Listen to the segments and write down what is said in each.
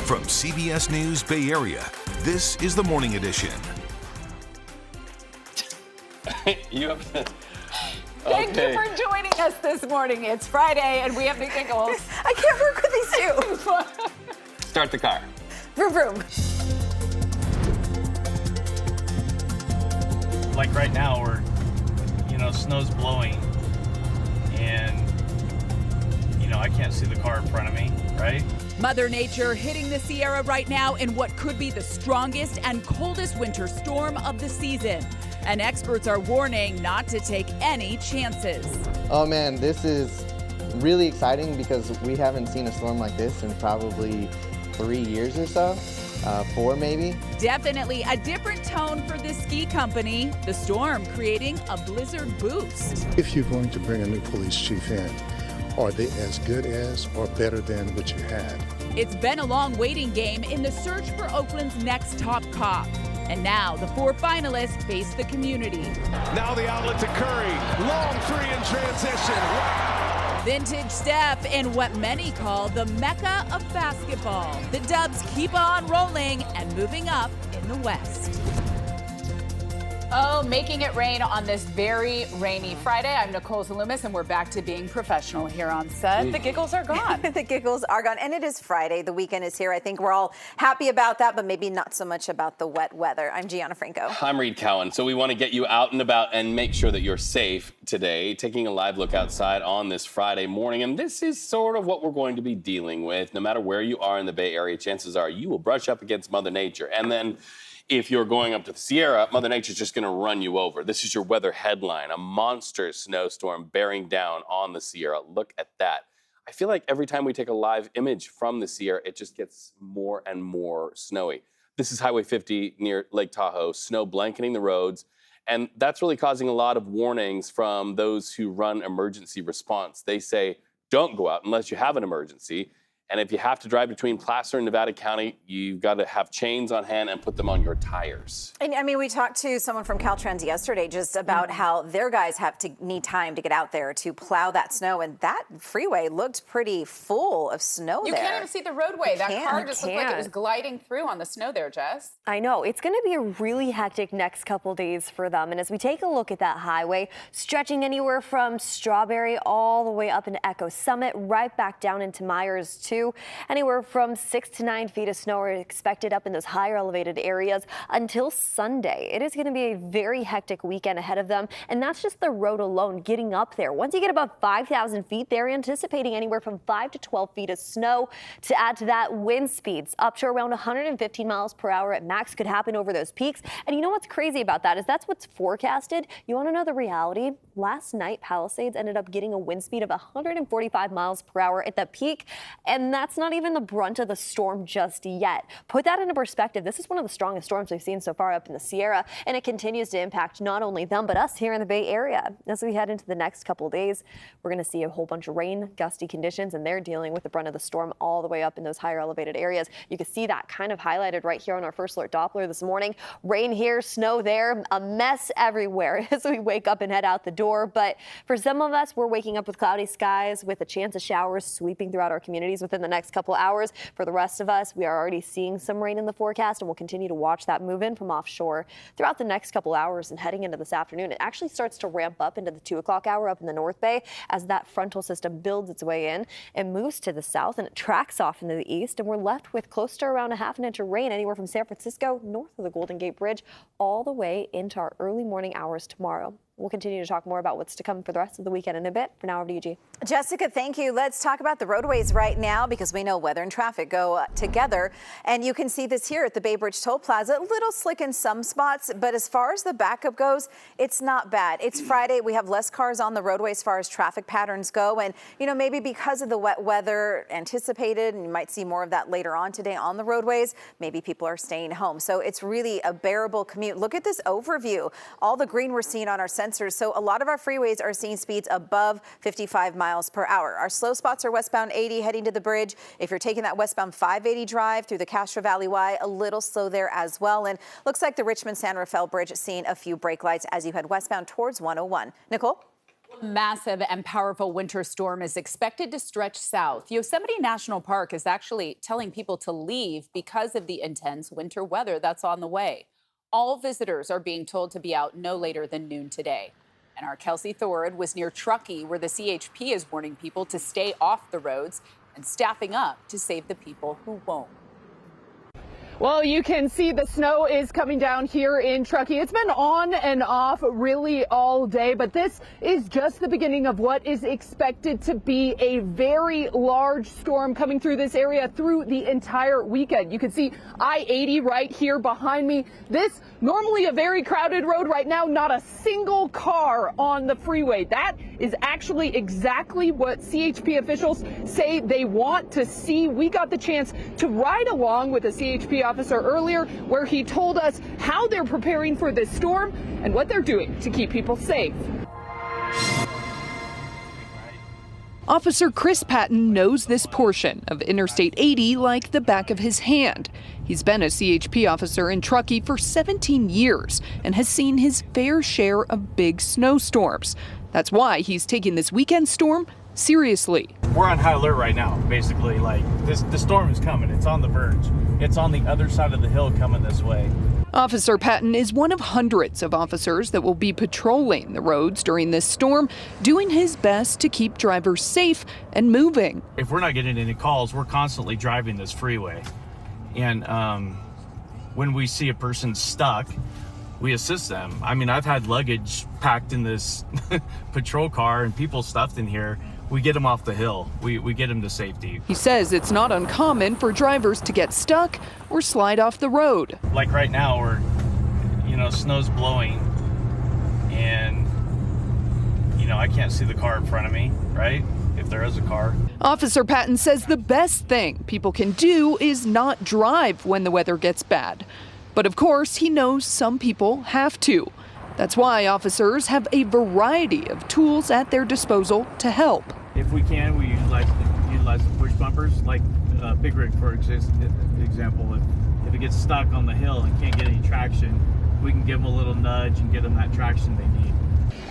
From CBS News Bay Area, this is the Morning Edition. You have to... Thank you for joining us this morning. It's Friday, and we have the giggles. I can't work with these two. Start the car. Vroom, vroom. Like right now, snow's blowing, and, I can't see the car in front of me, right? Mother Nature hitting the Sierra right now in what could be the strongest and coldest winter storm of the season. And experts are warning not to take any chances. Oh man, this is really exciting because we haven't seen a storm like this in probably 3 years or so, 4 maybe. Definitely a different tone for this ski company. The storm creating a blizzard boost. If you're going to bring a new police chief in, are they as good as or better than what you had? It's been a long waiting game in the search for Oakland's next top cop. And now the 4 finalists face the community. Now the outlet to Curry. Long three in transition. Wow. Vintage Steph in what many call the Mecca of basketball. The Dubs keep on rolling and moving up in the West. Oh, making it rain on this very rainy Friday. I'm Nicole Zalumis, and we're back to being professional here on set. The giggles are gone. The giggles are gone, and it is Friday. The weekend is here. I think we're all happy about that, but maybe not so much about the wet weather. I'm Gianna Franco. I'm Reed Cowan. So we want to get you out and about and make sure that you're safe today, taking a live look outside on this Friday morning. And this is sort of what we're going to be dealing with. No matter where you are in the Bay Area, chances are you will brush up against Mother Nature. And then if you're going up to the Sierra, Mother Nature's just going to run you over. This is your weather headline, a monster snowstorm bearing down on the Sierra. Look at that. I feel like every time we take a live image from the Sierra, it just gets more and more snowy. This is Highway 50 near Lake Tahoe, snow blanketing the roads. And that's really causing a lot of warnings from those who run emergency response. They say, don't go out unless you have an emergency. And if you have to drive between Placer and Nevada County, you've got to have chains on hand and put them on your tires. And I mean, we talked to someone from Caltrans yesterday just about how their guys need time to get out there to plow that snow. And that freeway looked pretty full of snow there. You can't even see the roadway. That car just looked like it was gliding through on the snow there, Jess. I know. It's going to be a really hectic next couple days for them. And as we take a look at that highway, stretching anywhere from Strawberry all the way up into Echo Summit, right back down into Myers, too. Anywhere from 6 to 9 feet of snow are expected up in those higher elevated areas until Sunday. It is going to be a very hectic weekend ahead of them, and that's just the road alone getting up there. Once you get above 5,000 feet, they're anticipating anywhere from 5 to 12 feet of snow. To add to that, wind speeds up to around 115 miles per hour at max could happen over those peaks. And you know what's crazy about that is that's what's forecasted. You want to know the reality? Last night, Palisades ended up getting a wind speed of 145 miles per hour at the peak, and that's not even the brunt of the storm just yet. Put that into perspective. This is one of the strongest storms we've seen so far up in the Sierra, and it continues to impact not only them, but us here in the Bay Area. As we head into the next couple of days, we're going to see a whole bunch of rain, gusty conditions, and they're dealing with the brunt of the storm all the way up in those higher elevated areas. You can see that kind of highlighted right here on our First Alert Doppler this morning. Rain here, snow there, a mess everywhere as we wake up and head out the door. But for some of us, we're waking up with cloudy skies with a chance of showers sweeping throughout our communities within the next couple hours. For the rest of us, we are already seeing some rain in the forecast, and we'll continue to watch that move in from offshore throughout the next couple hours and heading into this afternoon. It actually starts to ramp up into the 2 o'clock hour up in the North Bay as that frontal system builds its way in and moves to the south, and it tracks off into the east, and we're left with close to around a half an inch of rain anywhere from San Francisco north of the Golden Gate Bridge all the way into our early morning hours tomorrow. We'll continue to talk more about what's to come for the rest of the weekend in a bit. For now, over to you, G. Jessica, thank you. Let's talk about the roadways right now because we know weather and traffic go together. And you can see this here at the Bay Bridge Toll Plaza. A little slick in some spots, but as far as the backup goes, it's not bad. It's Friday. We have less cars on the roadway as far as traffic patterns go. And, maybe because of the wet weather anticipated, and you might see more of that later on today on the roadways, maybe people are staying home. So it's really a bearable commute. Look at this overview. All the green we're seeing on our sensors. So a lot of our freeways are seeing speeds above 55 miles per hour. Our slow spots are westbound 80 heading to the bridge. If you're taking that westbound 580 drive through the Castro Valley Y, a little slow there as well. And looks like the Richmond San Rafael Bridge seeing a few brake lights as you head westbound towards 101. Nicole? Massive and powerful winter storm is expected to stretch south. Yosemite National Park is actually telling people to leave because of the intense winter weather that's on the way. All visitors are being told to be out no later than noon today. And our Kelsey Thorud was near Truckee, where the CHP is warning people to stay off the roads and staffing up to save the people who won't. Well, you can see the snow is coming down here in Truckee. It's been on and off really all day, but this is just the beginning of what is expected to be a very large storm coming through this area through the entire weekend. You can see I-80 right here behind me. This normally a very crowded road right now, not a single car on the freeway. That is actually exactly what CHP officials say they want to see. We got the chance to ride along with a CHP officer earlier, where he told us how they're preparing for this storm and what they're doing to keep people safe. Officer Chris Patton knows this portion of Interstate 80 like the back of his hand. He's been a CHP officer in Truckee for 17 years and has seen his fair share of big snowstorms. That's why he's taking this weekend storm seriously. We're on high alert right now, basically. Like, the storm is coming. It's on the verge. It's on the other side of the hill coming this way. Officer Patton is one of hundreds of officers that will be patrolling the roads during this storm, doing his best to keep drivers safe and moving. If we're not getting any calls, we're constantly driving this freeway. And when we see a person stuck, we assist them. I mean, I've had luggage packed in this patrol car and people stuffed in here. We get them off the hill. We get them to safety. He says it's not uncommon for drivers to get stuck or slide off the road. Like right now, snow's blowing and, I can't see the car in front of me, right? If there is a car. Officer Patton says the best thing people can do is not drive when the weather gets bad. But of course, he knows some people have to. That's why officers have a variety of tools at their disposal to help. If we can, we utilize the push bumpers, like Big Rig, for example. If it gets stuck on the hill and can't get any traction, we can give them a little nudge and get them that traction they need.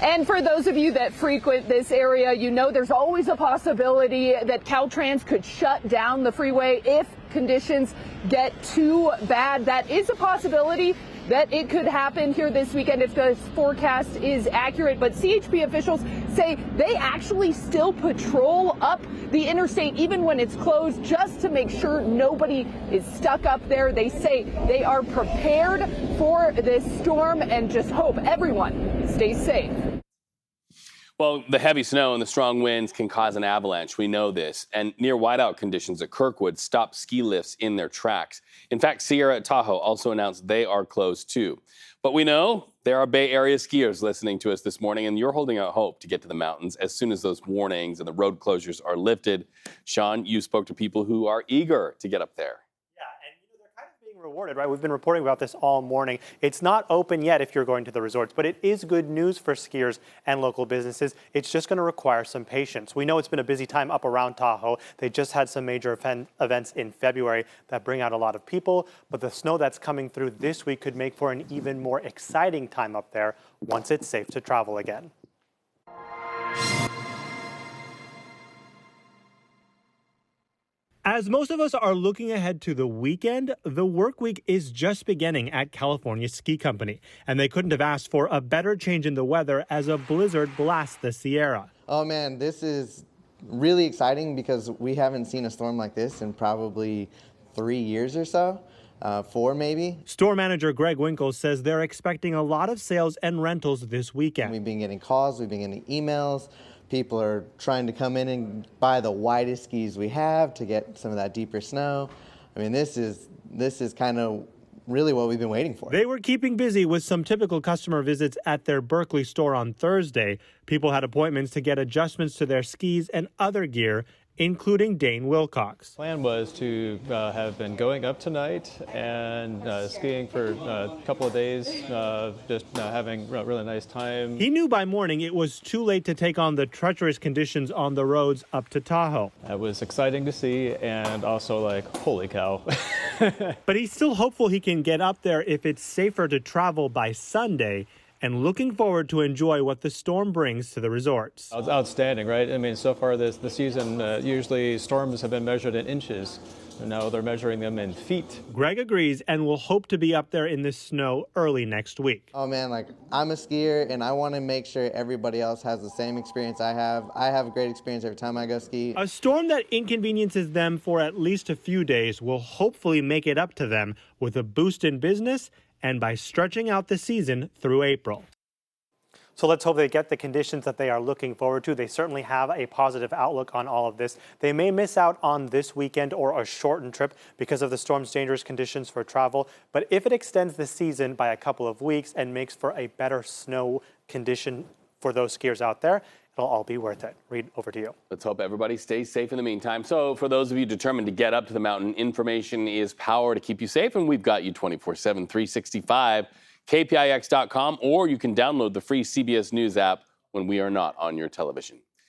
And for those of you that frequent this area, there's always a possibility that Caltrans could shut down the freeway if conditions get too bad. That is a possibility that it could happen here this weekend if the forecast is accurate. But CHP officials say they actually still patrol up the interstate even when it's closed, just to make sure nobody is stuck up there. They say they are prepared for this storm and just hope everyone stays safe. Well, the heavy snow and the strong winds can cause an avalanche. We know this. And near whiteout conditions at Kirkwood stopped ski lifts in their tracks. In fact, Sierra at Tahoe also announced they are closed too. But we know there are Bay Area skiers listening to us this morning, and you're holding out hope to get to the mountains as soon as those warnings and the road closures are lifted. Sean, you spoke to people who are eager to get up there. Rewarded, right? We've been reporting about this all morning. It's not open yet if you're going to the resorts, but it is good news for skiers and local businesses. It's just going to require some patience. We know it's been a busy time up around Tahoe. They just had some major events in February that bring out a lot of people, but the snow that's coming through this week could make for an even more exciting time up there once it's safe to travel again. As most of us are looking ahead to the weekend, the work week is just beginning at California Ski Company, and they couldn't have asked for a better change in the weather as a blizzard blasts the Sierra. Oh man, this is really exciting because we haven't seen a storm like this in probably 3 years or so. 4 maybe. Store manager Greg Winkle says they're expecting a lot of sales and rentals this weekend. We've been getting calls, we've been getting emails. People are trying to come in and buy the widest skis we have to get some of that deeper snow. I mean, this is kind of really what we've been waiting for. They were keeping busy with some typical customer visits at their Berkeley store on Thursday. People had appointments to get adjustments to their skis and other gear, including Dane Wilcox. Plan was to have been going up tonight and skiing for a couple of days, just having a really nice time. He knew by morning it was too late to take on the treacherous conditions on the roads up to Tahoe. It was exciting to see and also like, holy cow. But he's still hopeful he can get up there if it's safer to travel by Sunday. and looking forward to enjoy what the storm brings to the resorts. Outstanding, right? I mean, so far the season, usually storms have been measured in inches. And now they're measuring them in feet. Greg agrees and will hope to be up there in the snow early next week. Oh man, like I'm a skier and I want to make sure everybody else has the same experience I have. I have a great experience every time I go ski. A storm that inconveniences them for at least a few days will hopefully make it up to them with a boost in business and by stretching out the season through April. So let's hope they get the conditions that they are looking forward to. They certainly have a positive outlook on all of this. They may miss out on this weekend or a shortened trip because of the storm's dangerous conditions for travel. But if it extends the season by a couple of weeks and makes for a better snow condition for those skiers out there, it'll all be worth it. Reed, over to you. Let's hope everybody stays safe in the meantime. So for those of you determined to get up to the mountain, information is power to keep you safe, and we've got you 24/7, 365. KPIX.com, or you can download the free CBS News app when we are not on your television.